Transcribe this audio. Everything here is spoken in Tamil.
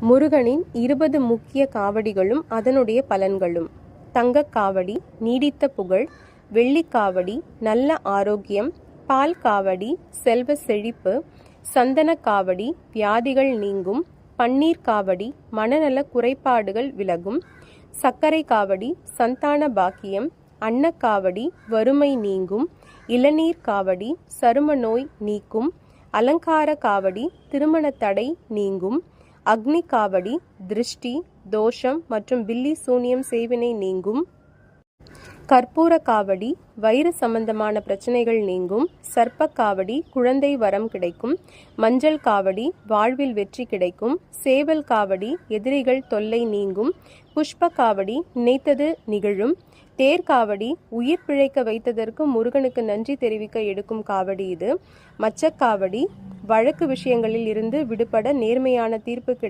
முருகனின் 20 முக்கிய காவடிகளும் அதனுடைய பலன்களும். தங்கக் காவடி நீடித்த புகழ், வெள்ளிக் காவடி நல்ல ஆரோக்கியம், பால் காவடி செல்வ செழிப்பு, சந்தனக் காவடி வியாதிகள் நீங்கும், பன்னீர் காவடி மனநல குறைபாடுகள் விலகும், சர்க்கரை காவடி சந்தான பாக்கியம், அன்னக்காவடி வறுமை நீங்கும், இளநீர் காவடி சரும நோய் நீக்கும், அலங்கார காவடி திருமண தடை நீங்கும், அக்னி காவடி திருஷ்டி தோஷம் மற்றும் பில்லி சூனியம் செய்வினை நீங்கும், கற்பூர காவடி வயிறு சம்பந்தமான பிரச்சனைகள் நீங்கும், சர்ப்ப காவடி குழந்தை வரம் கிடைக்கும், மஞ்சள் காவடி வாழ்வில் வெற்றி கிடைக்கும், சேவல் காவடி எதிரிகள் தொல்லை நீங்கும், புஷ்ப காவடி நினைத்தது நிகழும், தேர்காவடி உயிர் பிழைக்க வைத்ததற்கு முருகனுக்கு நன்றி தெரிவிக்க எடுக்கும் காவடி இது. மச்சக்காவடி வழக்கு விஷயங்களில் இருந்து விடுபட நேர்மையான தீர்ப்பு